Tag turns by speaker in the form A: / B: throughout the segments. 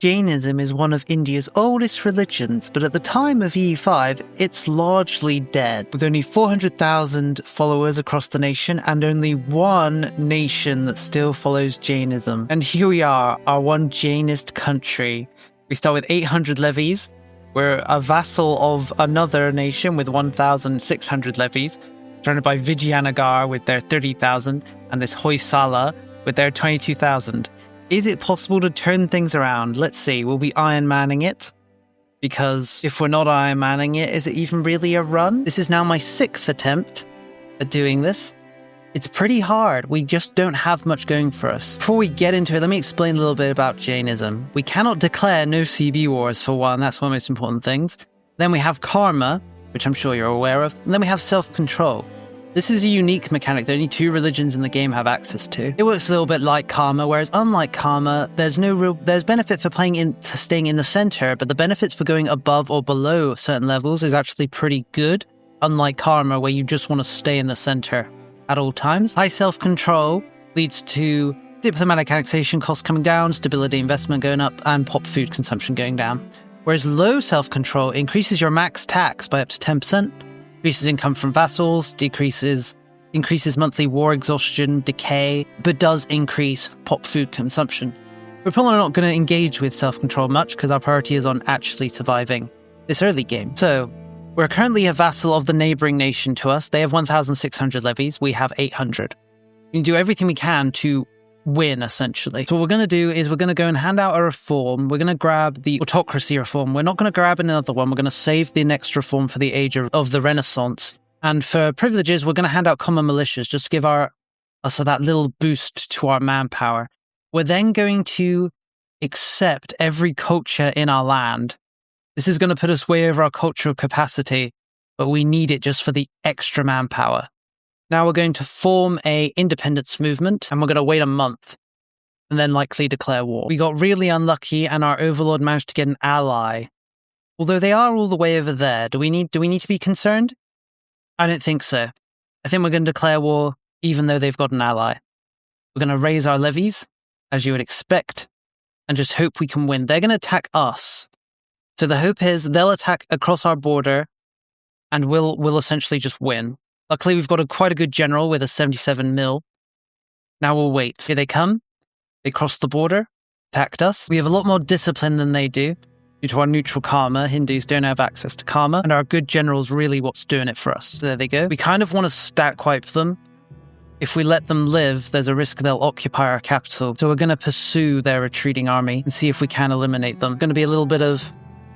A: Jainism is one of India's oldest religions, but at the time of EU5, it's largely dead, with only 400,000 followers across the nation and only one nation that still follows Jainism. And here we are, our one Jainist country. We start with 800 levies. We're a vassal of another nation with 1,600 levies, surrounded by Vijayanagar with their 30,000 and this Hoysala with their 22,000. Is it possible to turn things around? Let's see, will we Iron Manning it? Because if we're not Iron Manning it, is it even really a run? This is now my 6th attempt at doing this. It's pretty hard. We just don't have much going for us. Before we get into it, let me explain a little bit about Jainism. We cannot declare no CB wars for one, that's one of the most important things. Then we have karma, which I'm sure you're aware of. And then we have self-control. This is a unique mechanic that only 2 religions in the game have access to. It works a little bit like karma, whereas unlike karma, there's benefit for staying in the center, but the benefits for going above or below certain levels is actually pretty good, unlike karma, where you just want to stay in the center at all times. High self-control leads to diplomatic annexation costs coming down, stability investment going up, and pop food consumption going down. Whereas low self-control increases your max tax by up to 10%, increases income from vassals, increases monthly war exhaustion, decay, but does increase pop food consumption. We're probably not going to engage with self-control much because our priority is on actually surviving this early game. So, we're currently a vassal of the neighbouring nation to us. They have 1,600 levies, we have 800. We can do everything we can to win, essentially. So what we're going to do is we're going to go and hand out a reform. We're going to grab the autocracy reform. We're not going to grab another one. We're going to save the next reform for the age of the Renaissance. And for privileges, we're going to hand out common militias just to give us that little boost to our manpower. We're then going to accept every culture in our land. This is going to put us way over our cultural capacity, but we need it just for the extra manpower. Now we're going to form a independence movement, and we're going to wait a month, and then likely declare war. We got really unlucky, and our overlord managed to get an ally. Although they are all the way over there, do we need to be concerned? I don't think so. I think we're going to declare war, even though they've got an ally. We're going to raise our levies, as you would expect, and just hope we can win. They're going to attack us. So the hope is they'll attack across our border, and we'll essentially just win. Luckily, we've got quite a good general with a 77 mil. Now we'll wait. Here they come. They crossed the border, attacked us. We have a lot more discipline than they do. Due to our neutral karma, Hindus don't have access to karma, and our good general's really what's doing it for us. So there they go. We kind of want to stack wipe them. If we let them live, there's a risk they'll occupy our capital. So we're going to pursue their retreating army and see if we can eliminate them. Going to be a little bit of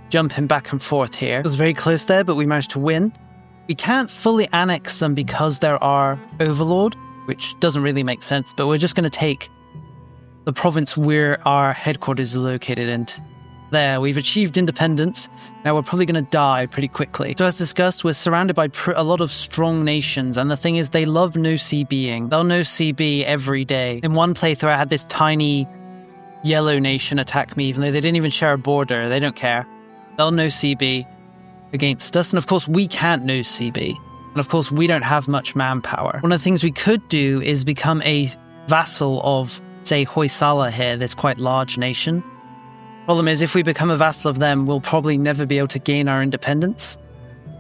A: jumping back and forth here. It was very close there, but we managed to win. We can't fully annex them because they're our overlord, which doesn't really make sense, but we're just going to take the province where our headquarters is located in. There, we've achieved independence. Now we're probably going to die pretty quickly. So as discussed, we're surrounded by a lot of strong nations, and the thing is they love no-CBing. They'll no-CB every day. In one playthrough, I had this tiny yellow nation attack me, even though they didn't even share a border. They don't care. They'll no-CB against us, and of course we can't no-CB, and of course we don't have much manpower. One of the things we could do is become a vassal of, say, Hoysala here, this quite large nation. Problem is, if we become a vassal of them, we'll probably never be able to gain our independence.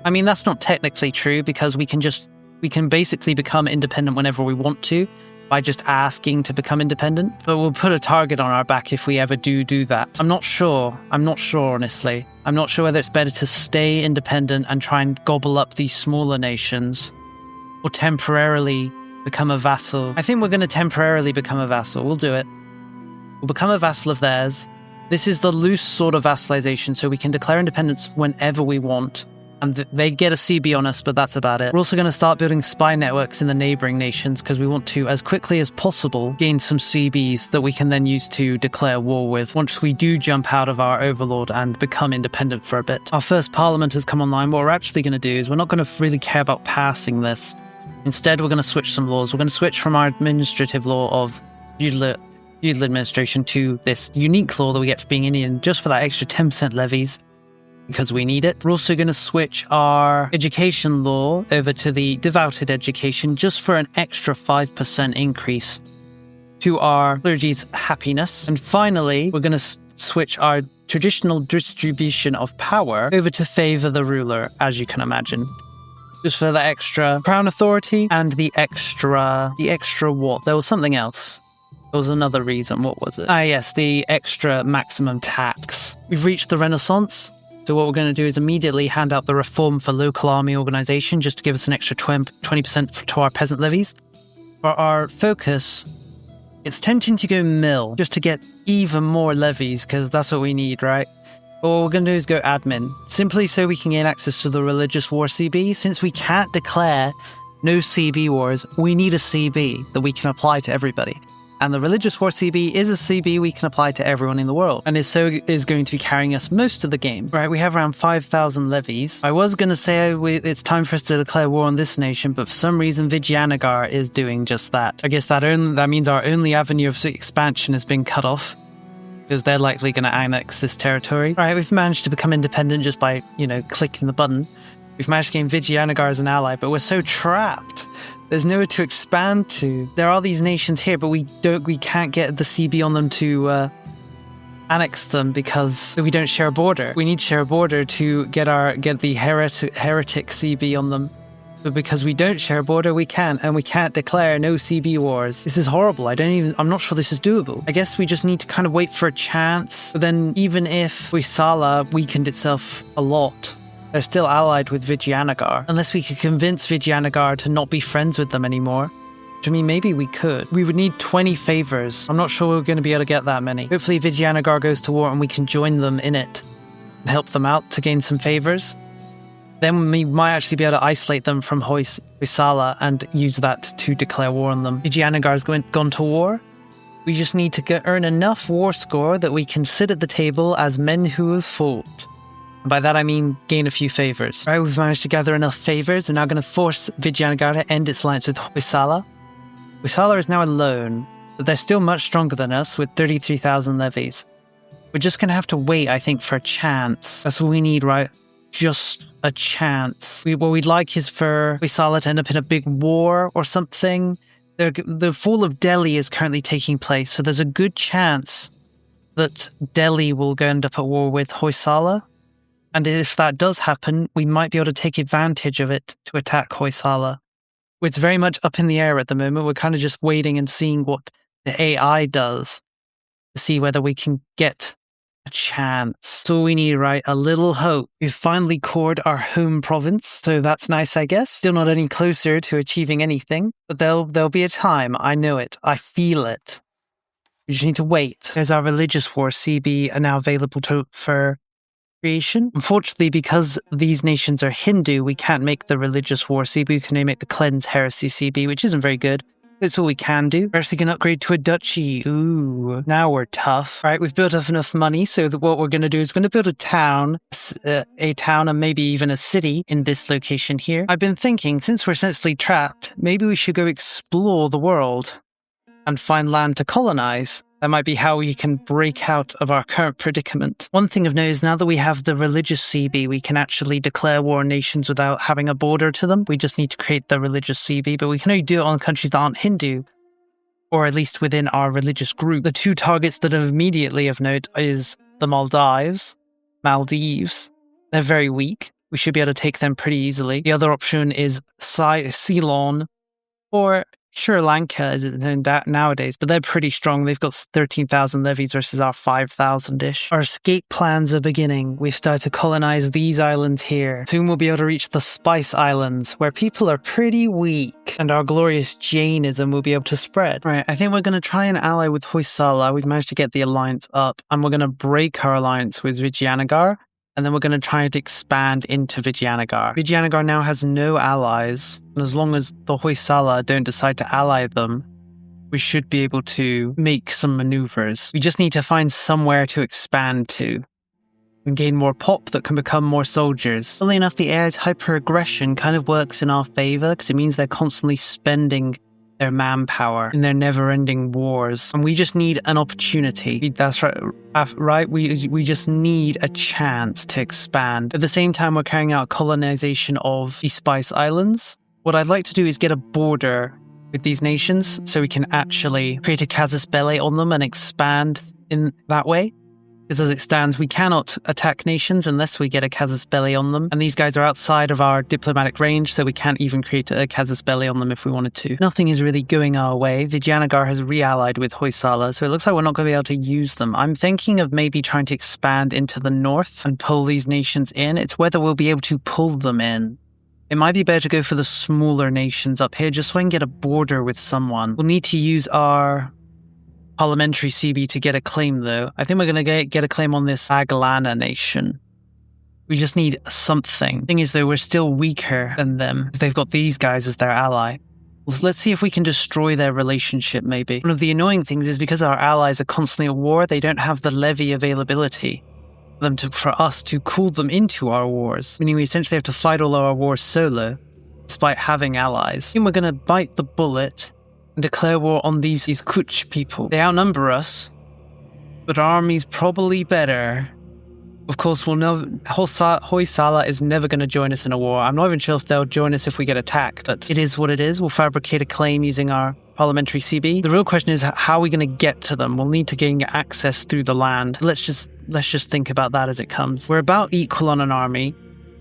A: I mean, that's not technically true, because we can basically become independent whenever we want to, by just asking to become independent, but we'll put a target on our back if we ever do that. I'm not sure, honestly. I'm not sure whether it's better to stay independent and try and gobble up these smaller nations, or temporarily become a vassal. I think we're going to temporarily become a vassal. We'll do it. We'll become a vassal of theirs. This is the loose sort of vassalization, so we can declare independence whenever we want. And they get a CB on us, but that's about it. We're also going to start building spy networks in the neighbouring nations because we want to, as quickly as possible, gain some CBs that we can then use to declare war with once we do jump out of our overlord and become independent for a bit. Our first parliament has come online. What we're actually going to do is we're not going to really care about passing this. Instead, we're going to switch some laws. We're going to switch from our administrative law of feudal administration to this unique law that we get for being Indian, just for that extra 10% levies, because we need it. We're also going to switch our education law over to the devoted education, just for an extra 5% increase to our clergy's happiness. And finally, we're going to switch our traditional distribution of power over to favor the ruler, as you can imagine. Just for the extra crown authority and the extra what? There was something else. There was another reason. What was it? Ah, yes, the extra maximum tax. We've reached the Renaissance. So what we're going to do is immediately hand out the reform for local army organization just to give us an extra 20% to our peasant levies. For our focus, it's tempting to go mill just to get even more levies because that's what we need, right? But what we're going to do is go admin, simply so we can gain access to the religious war CB. Since we can't declare no CB wars, we need a CB that we can apply to everybody. And the religious war CB is a CB we can apply to everyone in the world, and is going to be carrying us most of the game. Right, we have around 5,000 levies. I was going to say it's time for us to declare war on this nation, but for some reason Vijayanagar is doing just that. I guess that means our only avenue of expansion has been cut off, because they're likely going to annex this territory. Right, we've managed to become independent just by, clicking the button. We've managed to gain Vijayanagar as an ally, but we're so trapped. There's nowhere to expand to. There are these nations here, but we can't get the CB on them to annex them because we don't share a border. We need to share a border to get the heretic CB on them. But because we don't share a border, we can't, and we can't declare no CB wars. This is horrible. I'm not sure this is doable. I guess we just need to kind of wait for a chance. But then even if Vaisala weakened itself a lot, they're still allied with Vijayanagar. Unless we could convince Vijayanagar to not be friends with them anymore. Which, I mean, maybe we could. We would need 20 favors. I'm not sure we're going to be able to get that many. Hopefully Vijayanagar goes to war and we can join them in it and help them out to gain some favors. Then we might actually be able to isolate them from Vaisala and use that to declare war on them. Vijayanagar's gone to war. We just need to earn enough war score that we can sit at the table as men who have fought. By that I mean gain a few favors. Right, we've managed to gather enough favors. We're now going to force Vijayanagar to end its alliance with Vaisala. Vaisala is now alone, but they're still much stronger than us with 33,000 levies. We're just going to have to wait, I think, for a chance. That's what we need, right? Just a chance. What we'd like is for Vaisala to end up in a big war or something. The fall of Delhi is currently taking place, so there's a good chance that Delhi will go end up at war with Hoysala. And if that does happen, we might be able to take advantage of it to attack Hoysala. It's very much up in the air at the moment. We're kind of just waiting and seeing what the AI does to see whether we can get a chance. So we need, right, a little hope. We've finally cored our home province, so that's nice, I guess. Still not any closer to achieving anything, but there'll be a time. I know it. I feel it. We just need to wait. There's our religious war CB are now available for creation. Unfortunately, because these nations are Hindu, we can't make the religious war CB. We can only make the cleanse heresy CB, which isn't very good. That's all we can do. We're actually going to upgrade to a duchy. Ooh, now we're tough. Right, we've built up enough money, so that what we're going to do is going to build a town and maybe even a city in this location here. I've been thinking, since we're essentially trapped, maybe we should go explore the world and find land to colonize. That might be how we can break out of our current predicament. One thing of note is now that we have the religious CB, we can actually declare war on nations without having a border to them. We just need to create the religious CB, but we can only do it on countries that aren't Hindu, or at least within our religious group. The two targets that are immediately of note is the Maldives. They're very weak. We should be able to take them pretty easily. The other option is Ceylon, or Sri Lanka is nowadays, but they're pretty strong. They've got 13,000 levies versus our 5,000-ish. Our escape plans are beginning. We've started to colonize these islands here. Soon we'll be able to reach the Spice Islands, where people are pretty weak, and our glorious Jainism will be able to spread. Right, I think we're going to try and ally with Hoysala. We've managed to get the alliance up, and we're going to break our alliance with Vijayanagar. And then we're going to try to expand into Vijayanagar. Vijayanagar now has no allies, and as long as the Hoysala don't decide to ally them, we should be able to make some maneuvers. We just need to find somewhere to expand to and gain more pop that can become more soldiers. Funnily enough, the AI's hyper-aggression kind of works in our favor because it means they're constantly spending their manpower in their never-ending wars, and we just need an opportunity. That's right. We just need a chance to expand. At the same time, we're carrying out colonization of the Spice Islands. What I'd like to do is get a border with these nations, so we can actually create a casus belli on them and expand in that way. Because as it stands, we cannot attack nations unless we get a casus belli on them. And these guys are outside of our diplomatic range, so we can't even create a casus belli on them if we wanted to. Nothing is really going our way. Vijayanagar has re-allied with Hoysala, so it looks like we're not going to be able to use them. I'm thinking of maybe trying to expand into the north and pull these nations in. It's whether we'll be able to pull them in. It might be better to go for the smaller nations up here just so I can get a border with someone. We'll need to use our parliamentary CB to get a claim, though. I think we're going to get a claim on this Aglana nation. We just need something. Thing is, though, we're still weaker than them. They've got these guys as their ally. Let's see if we can destroy their relationship, maybe. One of the annoying things is because our allies are constantly at war, they don't have the levy availability for us to call them into our wars, meaning we essentially have to fight all our wars solo, despite having allies. I think we're going to bite the bullet and declare war on these Kutch people. They outnumber us, but our army's probably better. Of course, we'll know Hoysala is never going to join us in a war. I'm not even sure if they'll join us if we get attacked, but it is what it is. We'll fabricate a claim using our parliamentary CB. The real question is, how are we going to get to them? We'll need to gain access through the land. Let's just think about that as it comes. We're about equal on an army.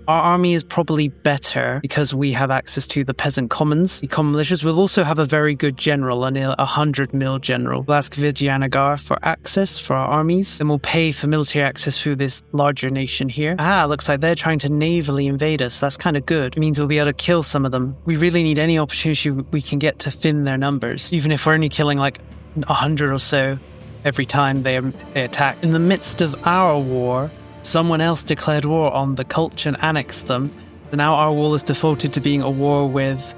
A: Our army is probably better because we have access to the peasant commons, the common militias. We'll also have a very good general, a 100 mil general. We'll ask Vijayanagar for access for our armies, and we'll pay for military access through this larger nation here. Looks like they're trying to navally invade us. That's kind of good. It means we'll be able to kill some of them. We really need any opportunity we can get to thin their numbers, even if we're only killing like 100 or so every time they attack. In the midst of our war, someone else declared war on the Kulch and annexed them. So now our war is defaulted to being a war with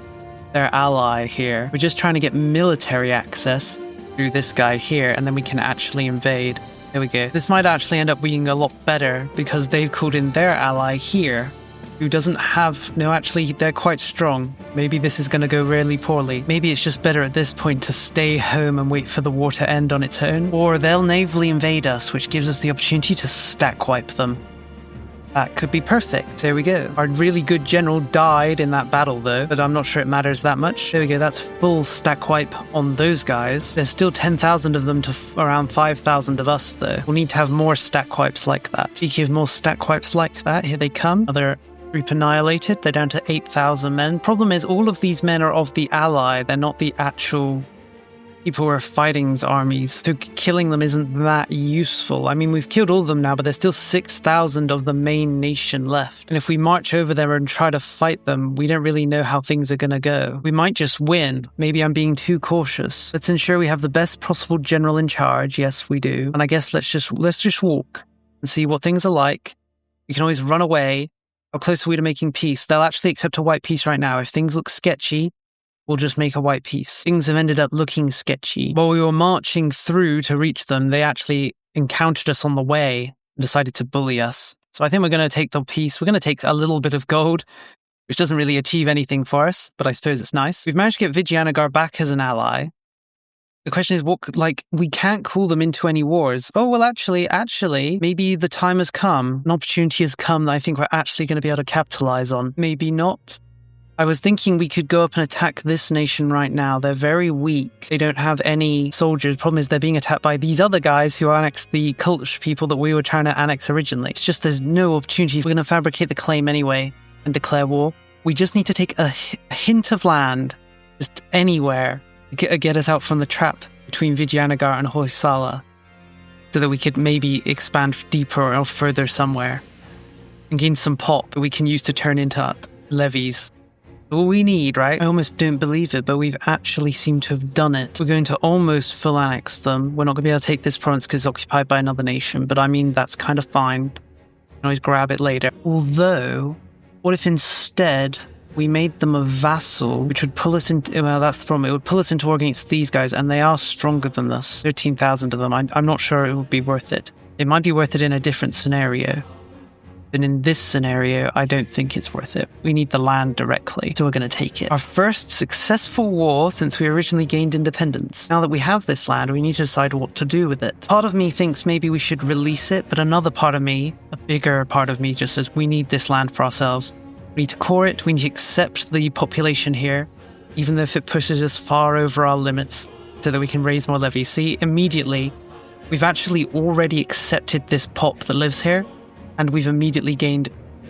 A: their ally here. We're just trying to get military access through this guy here, and then we can actually invade. There we go. This might actually end up being a lot better because they've called in their ally here, who doesn't have... No, actually, they're quite strong. Maybe this is going to go really poorly. Maybe it's just better at this point to stay home and wait for the war to end on its own. Or they'll navally invade us, which gives us the opportunity to stack wipe them. That could be perfect. There we go. Our really good general died in that battle, though, but I'm not sure it matters that much. There we go. That's full stack wipe on those guys. There's still 10,000 of them to around 5,000 of us, though. We'll need to have more stack wipes like that. Speaking of more stack wipes like that, here they come. Another group annihilated. They're down to 8,000 men. Problem is, all of these men are of the ally. They're not the actual people who are fighting's armies. So killing them isn't that useful. I mean, we've killed all of them now, but there's still 6,000 of the main nation left. And if we march over there and try to fight them, we don't really know how things are going to go. We might just win. Maybe I'm being too cautious. Let's ensure we have the best possible general in charge. Yes, we do. And I guess let's just walk and see what things are like. We can always run away. How close are we to making peace? They'll actually accept a white peace right now. If things look sketchy, we'll just make a white peace. Things have ended up looking sketchy. While we were marching through to reach them, they actually encountered us on the way and decided to bully us. So I think we're going to take the peace. We're going to take a little bit of gold, which doesn't really achieve anything for us, but I suppose it's nice. We've managed to get Vijayanagar back as an ally. The question is, we can't call them into any wars. Oh, well, actually, maybe the time has come. An opportunity has come that I think we're actually going to be able to capitalize on. Maybe not. I was thinking we could go up and attack this nation right now. They're very weak. They don't have any soldiers. Problem is they're being attacked by these other guys who annexed the Kulch people that we were trying to annex originally. It's just there's no opportunity. We're going to fabricate the claim anyway and declare war. We just need to take a hint of land, just anywhere, to get us out from the trap between Vijayanagar and Hoysala, so that we could maybe expand deeper or further somewhere and gain some pop that we can use to turn into levies. All we need, right? I almost don't believe it, but we've actually seemed to have done it. We're going to almost full annex them. We're not going to be able to take this province because it's occupied by another nation, but I mean, that's kind of fine. We can always grab it later. Although, what if instead we made them a vassal, which would pull us into... Well, that's the problem. It would pull us into war against these guys, and they are stronger than us. 13,000 of them. I'm not sure it would be worth it. It might be worth it in a different scenario. But in this scenario, I don't think it's worth it. We need the land directly, so we're going to take it. Our first successful war since we originally gained independence. Now that we have this land, we need to decide what to do with it. Part of me thinks maybe we should release it, but another part of me, a bigger part of me, just says we need this land for ourselves. We need to core it, we need to accept the population here, even though if it pushes us far over our limits, so that we can raise more levies. See, immediately, we've actually already accepted this pop that lives here, and we've immediately gained,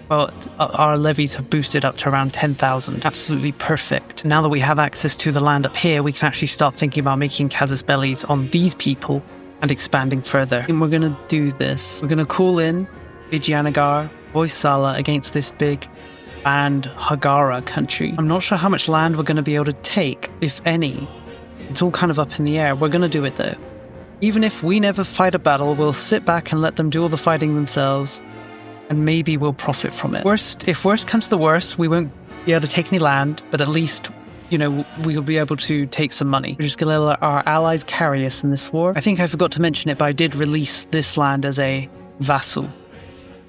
A: well, our levies have boosted up to around 10,000. Absolutely perfect. Now that we have access to the land up here, we can actually start thinking about making casus bellis on these people and expanding further. And we're going to do this. We're going to call in Vijayanagar, Hoysala against this big banned Hagara country. I'm not sure how much land we're going to be able to take, if any. It's all kind of up in the air. We're going to do it though. Even if we never fight a battle, we'll sit back and let them do all the fighting themselves, and maybe we'll profit from it. If worst comes to worst, we won't be able to take any land, but at least, we'll be able to take some money. We're just going to let our allies carry us in this war. I think I forgot to mention it, but I did release this land as a vassal,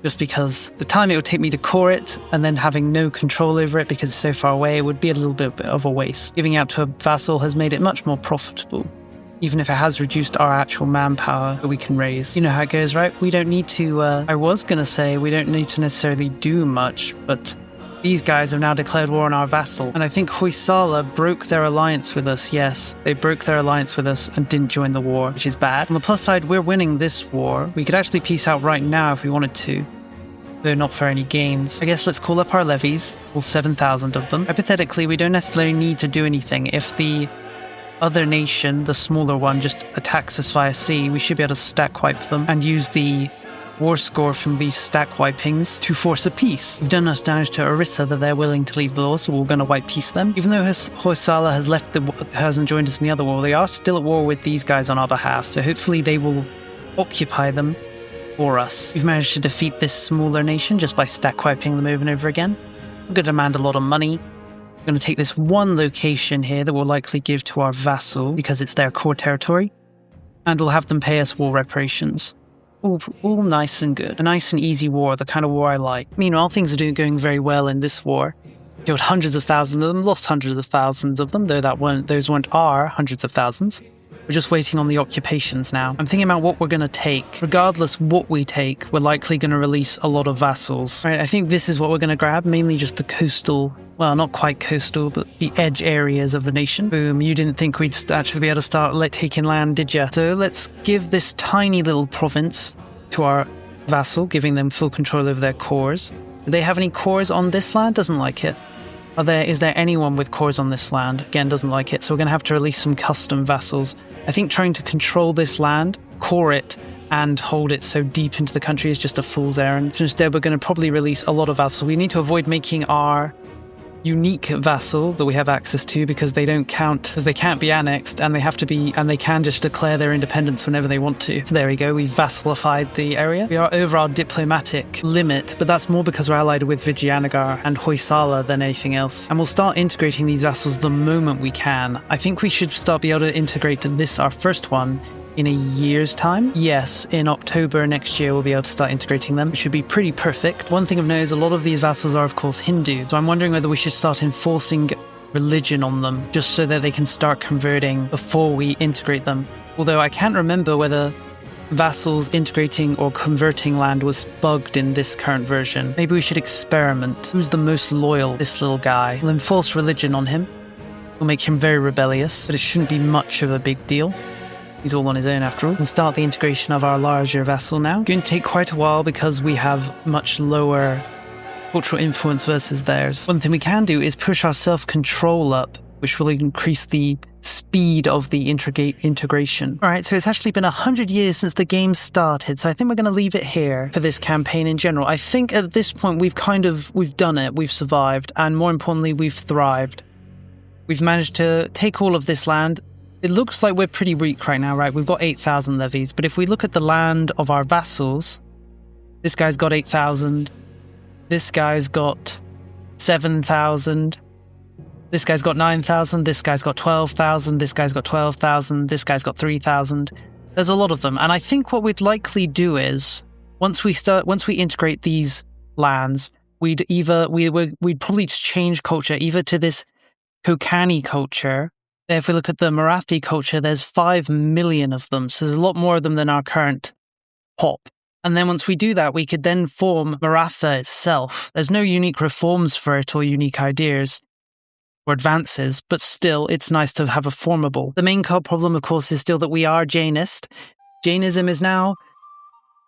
A: just because the time it would take me to core it and then having no control over it because it's so far away would be a little bit of a waste. Giving out to a vassal has made it much more profitable, even if it has reduced our actual manpower that we can raise. You know how it goes, right? We don't need to, I was going to say we don't need to necessarily do much, but these guys have now declared war on our vassal. And I think Hoysala broke their alliance with us. Yes, they broke their alliance with us and didn't join the war, which is bad. On the plus side, we're winning this war. We could actually peace out right now if we wanted to, though not for any gains. I guess let's call up our levies, all 7,000 of them. Hypothetically, we don't necessarily need to do anything. If the other nation, the smaller one, just attacks us via sea, we should be able to stack wipe them and use the war score from these stack wipings to force a peace. We've done enough damage to Orissa that they're willing to leave the war, so we're going to wipe peace them. Even though Hoysala hasn't joined us in the other war, they are still at war with these guys on our behalf, so hopefully they will occupy them for us. We've managed to defeat this smaller nation just by stack wiping them over and over again. We're going to demand a lot of money. We're going to take this one location here that we'll likely give to our vassal because it's their core territory, and we'll have them pay us war reparations. All nice and good. A nice and easy war, the kind of war I like. Meanwhile, things are going very well in this war. Killed hundreds of thousands of them, lost hundreds of thousands of them, though those weren't our hundreds of thousands. We're just waiting on the occupations now. I'm thinking about what we're going to take. Regardless what we take, we're likely going to release a lot of vassals. Right, I think this is what we're going to grab, mainly just the coastal, well, not quite coastal, but the edge areas of the nation. Boom, you didn't think we'd actually be able to start taking land, did you? So let's give this tiny little province to our vassal, giving them full control over their cores. Do they have any cores on this land? Doesn't like it. Is there anyone with cores on this land? Again, doesn't like it. So we're going to have to release some custom vassals. I think trying to control this land, core it, and hold it so deep into the country is just a fool's errand. So instead, we're going to probably release a lot of vassals. We need to avoid making our unique vassal that we have access to because they don't count, because they can't be annexed, and they can just declare their independence whenever they want to. So there we go, we've vassalified the area. We are over our diplomatic limit, but that's more because we're allied with Vijayanagar and Hoysala than anything else. And we'll start integrating these vassals the moment we can. I think we should be able to integrate this, our first one, in a year's time. Yes, in October next year we'll be able to start integrating them. It should be pretty perfect. One thing of note is a lot of these vassals are of course Hindu, so I'm wondering whether we should start enforcing religion on them just so that they can start converting before we integrate them. Although I can't remember whether vassals integrating or converting land was bugged in this current version. Maybe we should experiment. Who's the most loyal? This little guy. We'll enforce religion on him. We'll make him very rebellious, but it shouldn't be much of a big deal. He's all on his own after all. We'll start the integration of our larger vassal now. It's going to take quite a while because we have much lower cultural influence versus theirs. One thing we can do is push our self-control up, which will increase the speed of the integration. Alright, so it's actually been 100 years since the game started, so I think we're going to leave it here for this campaign in general. I think at this point we've done it, we've survived, and more importantly, we've thrived. We've managed to take all of this land. It looks like we're pretty weak right now, right? We've got 8,000 levies, but if we look at the land of our vassals, this guy's got 8,000, this guy's got 7,000, this guy's got 9,000, this guy's got 12,000, this guy's got 12,000, this guy's got 3,000. There's a lot of them, and I think what we'd likely do is, once we integrate these lands, we'd probably change culture either to this Konkani culture. If we look at the Marathi culture, there's 5 million of them, so there's a lot more of them than our current pop. And then once we do that, we could then form Maratha itself. There's no unique reforms for it or unique ideas or advances, but still, it's nice to have a formable. The main core problem, of course, is still that we are Jainist, Jainism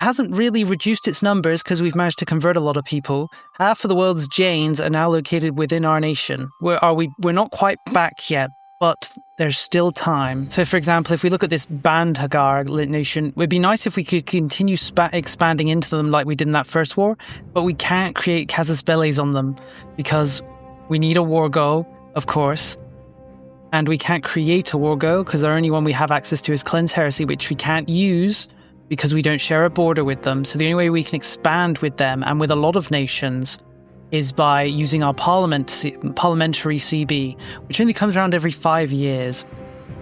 A: hasn't really reduced its numbers because we've managed to convert a lot of people. Half of the world's Jains are now located within our nation. We're not quite back yet, but there's still time. So, for example, if we look at this Bandhagar nation, it would be nice if we could continue expanding into them like we did in that first war, but we can't create casus bellis on them because we need a war go, of course, and we can't create a war go because the only one we have access to is Cleanse Heresy, which we can't use because we don't share a border with them. So the only way we can expand with them and with a lot of nations is by using our parliamentary CB, which only comes around every 5 years.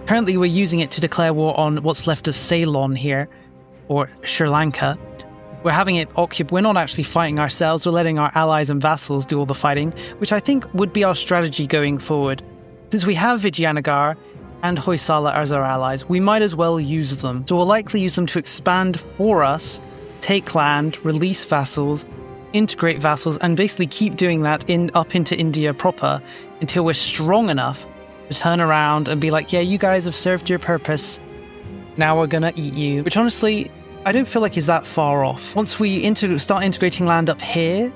A: Currently, we're using it to declare war on what's left of Ceylon here, or Sri Lanka. We're having it occupied. We're not actually fighting ourselves. We're letting our allies and vassals do all the fighting, which I think would be our strategy going forward. Since we have Vijayanagar and Hoysala as our allies, we might as well use them. So we'll likely use them to expand for us, take land, release vassals, integrate vassals, and basically keep doing that up into India proper until we're strong enough to turn around and be like, yeah, you guys have served your purpose. Now we're gonna eat you. Which honestly, I don't feel like is that far off. Once we start integrating land up here,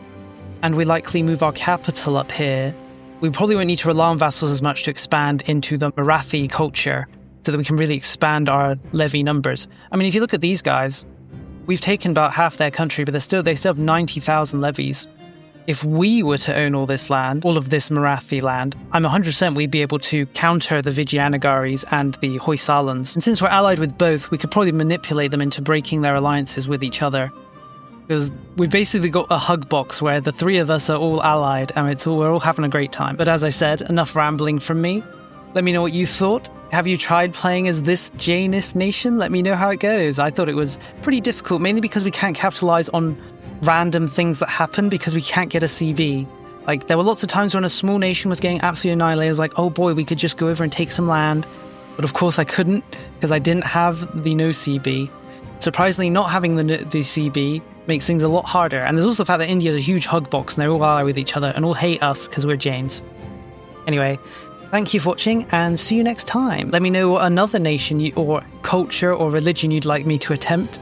A: and we likely move our capital up here, we probably won't need to rely on vassals as much to expand into the Marathi culture so that we can really expand our levy numbers. I mean, if you look at these guys, we've taken about half their country, but they still have 90,000 levies. If we were to own all this land, all of this Marathi land, I'm 100% we'd be able to counter the Vijayanagaris and the Hoysalans. And since we're allied with both, we could probably manipulate them into breaking their alliances with each other. Because we've basically got a hug box where the three of us are all allied and we're all having a great time. But as I said, enough rambling from me. Let me know what you thought. Have you tried playing as this Jainist nation? Let me know how it goes. I thought it was pretty difficult, mainly because we can't capitalize on random things that happen because we can't get a CB. Like, there were lots of times when a small nation was getting absolutely annihilated. I was like, oh boy, we could just go over and take some land. But of course I couldn't because I didn't have the no CB. Surprisingly, not having the CB makes things a lot harder. And there's also the fact that India is a huge hug box and they're all allied with each other and all hate us because we're Jains. Anyway, thank you for watching and see you next time. Let me know what another nation or culture or religion you'd like me to attempt.